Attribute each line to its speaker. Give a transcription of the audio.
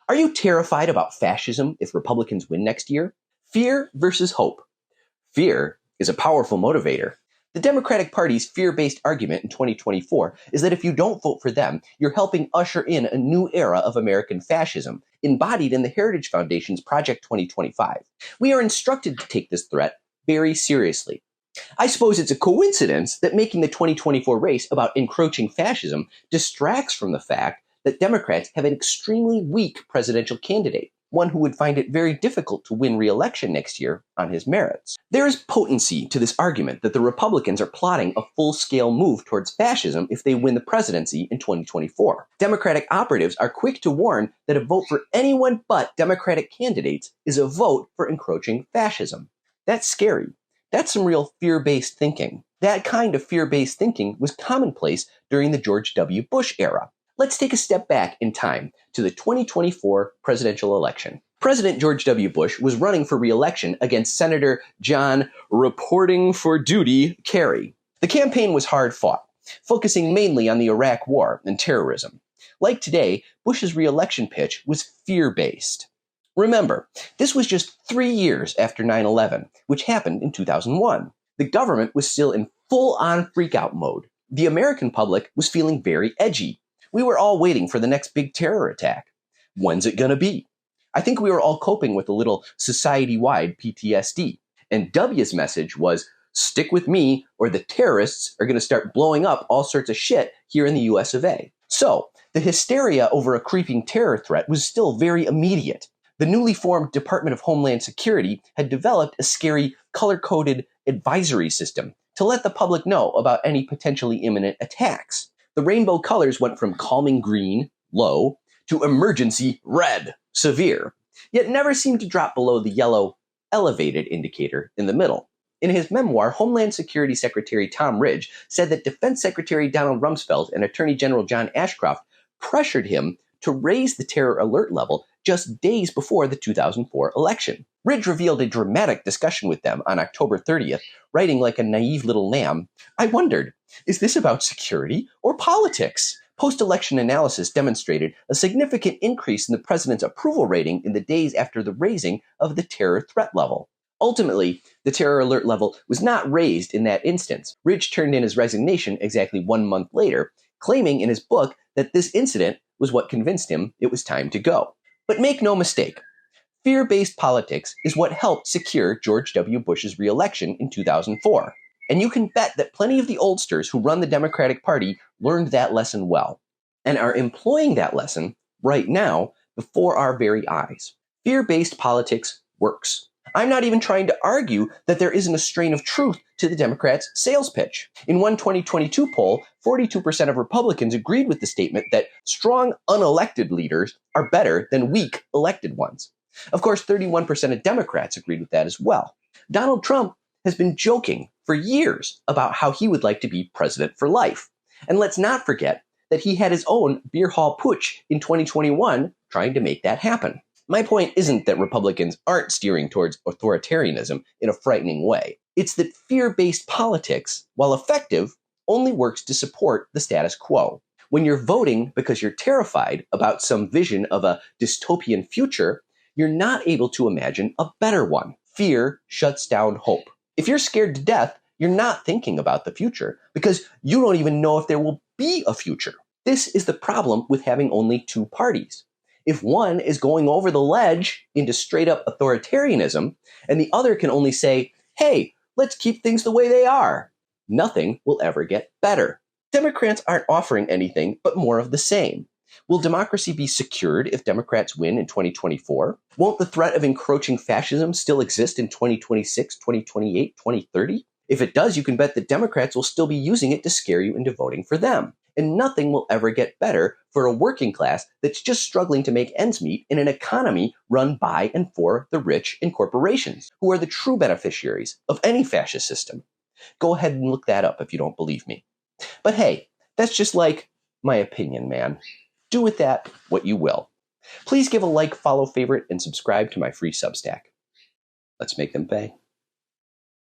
Speaker 1: Are you terrified about fascism if Republicans win next year? Fear versus hope. Fear is a powerful motivator. The Democratic Party's fear-based argument in 2024 is that if you don't vote for them, you're helping usher in a new era of American fascism, embodied in the Heritage Foundation's Project 2025. We are instructed to take this threat very seriously. I suppose it's a coincidence that making the 2024 race about encroaching fascism distracts from the fact that Democrats have an extremely weak presidential candidate, one who would find it very difficult to win re-election next year on his merits. There is potency to this argument that the Republicans are plotting a full-scale move towards fascism if they win the presidency in 2024. Democratic operatives are quick to warn that a vote for anyone but Democratic candidates is a vote for encroaching fascism. That's scary. That's some real fear-based thinking. That kind of fear-based thinking was commonplace during the George W. Bush era. Let's take a step back in time to the 2024 presidential election. President George W. Bush was running for re-election against Senator John Reporting for Duty Kerry. The campaign was hard-fought, focusing mainly on the Iraq War and terrorism. Like today, Bush's re-election pitch was fear-based. Remember, this was just 3 years after 9/11, which happened in 2001. The government was still in full-on freak-out mode. The American public was feeling very edgy. We were all waiting for the next big terror attack. When's it gonna be? I think we were all coping with a little society-wide PTSD. And W's message was, stick with me or the terrorists are gonna start blowing up all sorts of shit here in the US of A. So, the hysteria over a creeping terror threat was still very immediate. The newly formed Department of Homeland Security had developed a scary color-coded advisory system to let the public know about any potentially imminent attacks. The rainbow colors went from calming green, low, to emergency red, severe, yet never seemed to drop below the yellow, elevated indicator in the middle. In his memoir, Homeland Security Secretary Tom Ridge said that Defense Secretary Donald Rumsfeld and Attorney General John Ashcroft pressured him to raise the terror alert level just days before the 2004 election. Ridge revealed a dramatic discussion with them on October 30th, writing like a naive little lamb, "I wondered, is this about security or politics?" Post-election analysis demonstrated a significant increase in the president's approval rating in the days after the raising of the terror threat level. Ultimately, the terror alert level was not raised in that instance. Ridge turned in his resignation exactly 1 month later, claiming in his book that this incident was what convinced him it was time to go. But make no mistake, fear-based politics is what helped secure George W. Bush's re-election in 2004. And you can bet that plenty of the oldsters who run the Democratic Party learned that lesson well, and are employing that lesson right now before our very eyes. Fear-based politics works. I'm not even trying to argue that there isn't a strain of truth to the Democrats' sales pitch. In one 2022 poll, 42% of Republicans agreed with the statement that strong unelected leaders are better than weak elected ones. Of course, 31% of Democrats agreed with that as well. Donald Trump has been joking for years about how he would like to be president for life. And let's not forget that he had his own beer hall putsch in 2021 trying to make that happen. My point isn't that Republicans aren't steering towards authoritarianism in a frightening way. It's that fear-based politics, while effective, only works to support the status quo. When you're voting because you're terrified about some vision of a dystopian future, you're not able to imagine a better one. Fear shuts down hope. If you're scared to death, you're not thinking about the future because you don't even know if there will be a future. This is the problem with having only two parties. If one is going over the ledge into straight up authoritarianism and the other can only say, hey, let's keep things the way they are, nothing will ever get better. Democrats aren't offering anything but more of the same. Will democracy be secured if Democrats win in 2024? Won't the threat of encroaching fascism still exist in 2026, 2028, 2030? If it does, you can bet that Democrats will still be using it to scare you into voting for them. And nothing will ever get better for a working class that's just struggling to make ends meet in an economy run by and for the rich and corporations, who are the true beneficiaries of any fascist system. Go ahead and look that up if you don't believe me. But hey, that's just like my opinion, man. Do with that what you will. Please give a like, follow, favorite, and subscribe to my free Substack. Let's make them pay.